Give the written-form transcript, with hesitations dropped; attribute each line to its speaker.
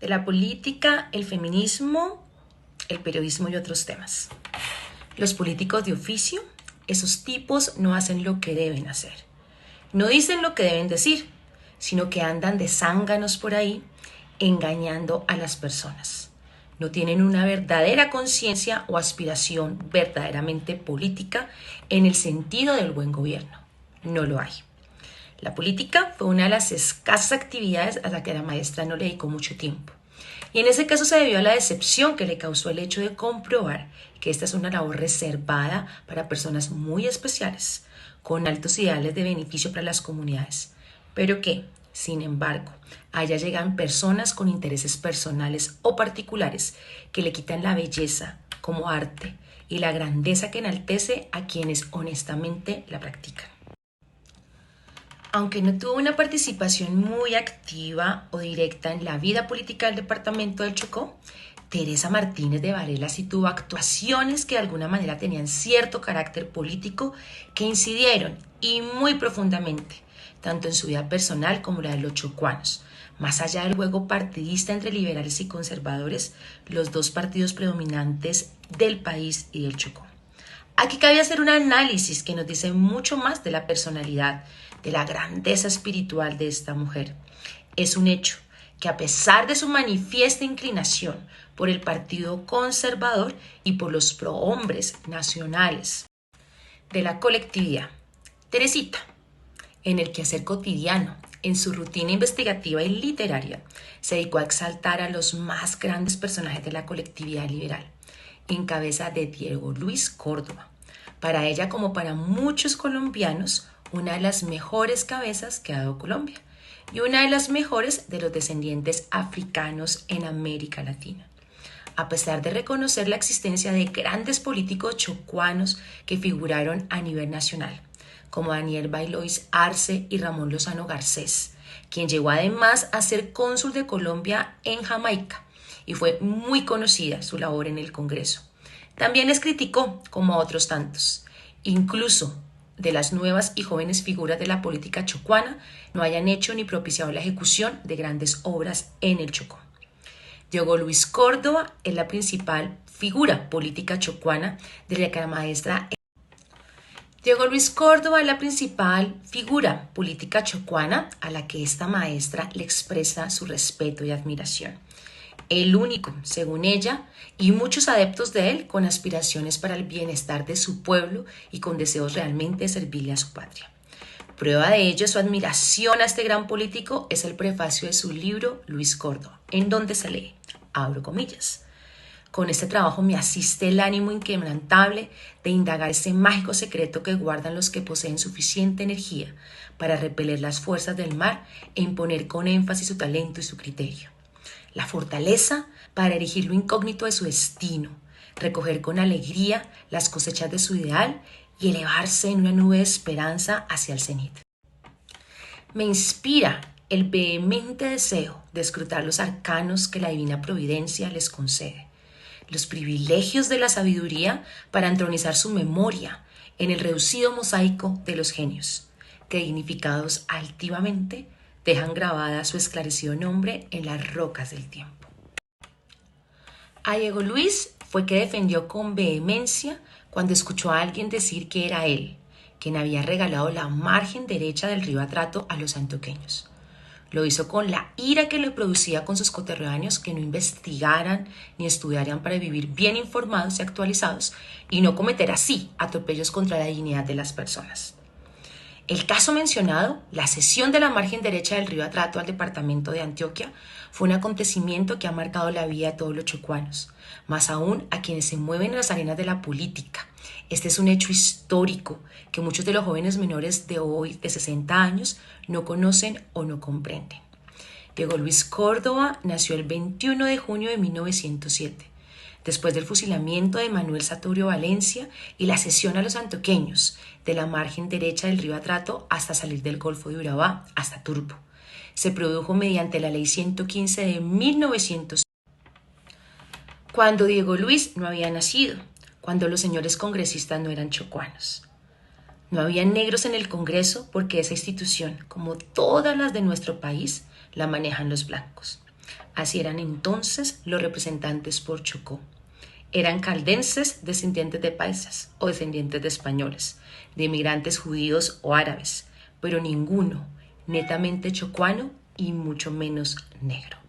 Speaker 1: de la política, el feminismo, el periodismo y otros temas. Los políticos de oficio, esos tipos no hacen lo que deben hacer. No dicen lo que deben decir, sino que andan de zánganos por ahí engañando a las personas. No tienen una verdadera conciencia o aspiración verdaderamente política en el sentido del buen gobierno. No lo hay. La política fue una de las escasas actividades a la que la maestra no le dedicó mucho tiempo. Y en ese caso se debió a la decepción que le causó el hecho de comprobar que esta es una labor reservada para personas muy especiales, con altos ideales de beneficio para las comunidades, pero que, sin embargo, allá llegan personas con intereses personales o particulares que le quitan la belleza como arte y la grandeza que enaltece a quienes honestamente la practican. Aunque no tuvo una participación muy activa o directa en la vida política del departamento del Chocó, Teresa Martínez de Varela sí tuvo actuaciones que de alguna manera tenían cierto carácter político que incidieron y muy profundamente, tanto en su vida personal como la de los chocuanos. Más allá del juego partidista entre liberales y conservadores, los dos partidos predominantes del país y del Chocó. Aquí cabe hacer un análisis que nos dice mucho más de la personalidad, de la grandeza espiritual de esta mujer. Es un hecho que a pesar de su manifiesta inclinación por el Partido Conservador y por los prohombres nacionales de la colectividad, Teresita, en el quehacer cotidiano, en su rutina investigativa y literaria, se dedicó a exaltar a los más grandes personajes de la colectividad liberal, en cabeza de Diego Luis Córdoba. Para ella, como para muchos colombianos, una de las mejores cabezas que ha dado Colombia y una de las mejores de los descendientes africanos en América Latina. A pesar de reconocer la existencia de grandes políticos chocuanos que figuraron a nivel nacional, como Daniel Valois Arce y Ramón Lozano Garcés, quien llegó además a ser cónsul de Colombia en Jamaica y fue muy conocida su labor en el Congreso. También les criticó, como a otros tantos, incluso de las nuevas y jóvenes figuras de la política chocuana no hayan hecho ni propiciado la ejecución de grandes obras en el Chocó. Diego Luis Córdoba es la principal figura política chocuana de la que la maestra Diego Luis Córdoba es la principal figura política chocuana a la que esta maestra le expresa su respeto y admiración. El único, según ella, y muchos adeptos de él con aspiraciones para el bienestar de su pueblo y con deseos realmente de servirle a su patria. Prueba de ello, su admiración a este gran político es el prefacio de su libro Luis Córdoba, en donde se lee, abro comillas: con este trabajo me asiste el ánimo inquebrantable de indagar ese mágico secreto que guardan los que poseen suficiente energía para repeler las fuerzas del mal e imponer con énfasis su talento y su criterio. La fortaleza para erigir lo incógnito de su destino, recoger con alegría las cosechas de su ideal y elevarse en una nube de esperanza hacia el cenit. Me inspira el vehemente deseo de escrutar los arcanos que la divina providencia les concede, los privilegios de la sabiduría para entronizar su memoria en el reducido mosaico de los genios, que dignificados altivamente dejan grabada su esclarecido nombre en las rocas del tiempo. A Diego Luis fue que defendió con vehemencia cuando escuchó a alguien decir que era él quien había regalado la margen derecha del río Atrato a los antioqueños. Lo hizo con la ira que le producía con sus coterráneos que no investigaran ni estudiaran para vivir bien informados y actualizados y no cometer así atropellos contra la dignidad de las personas. El caso mencionado, la cesión de la margen derecha del río Atrato al departamento de Antioquia, fue un acontecimiento que ha marcado la vida de todos los chocuanos, más aún a quienes se mueven en las arenas de la política. Este es un hecho histórico que muchos de los jóvenes menores de hoy, de 60 años, no conocen o no comprenden. Diego Luis Córdoba nació el 21 de junio de 1907. Después del fusilamiento de Manuel Satorio Valencia y la cesión a los antioqueños de la margen derecha del río Atrato hasta salir del Golfo de Urabá hasta Turbo. Se produjo mediante la Ley 115 de 1900, cuando Diego Luis no había nacido, cuando los señores congresistas no eran chocuanos. No había negros en el Congreso porque esa institución, como todas las de nuestro país, la manejan los blancos. Así eran entonces los representantes por Chocó. Eran caldenses descendientes de paisas o descendientes de españoles, de inmigrantes judíos o árabes, pero ninguno netamente chocuano y mucho menos negro.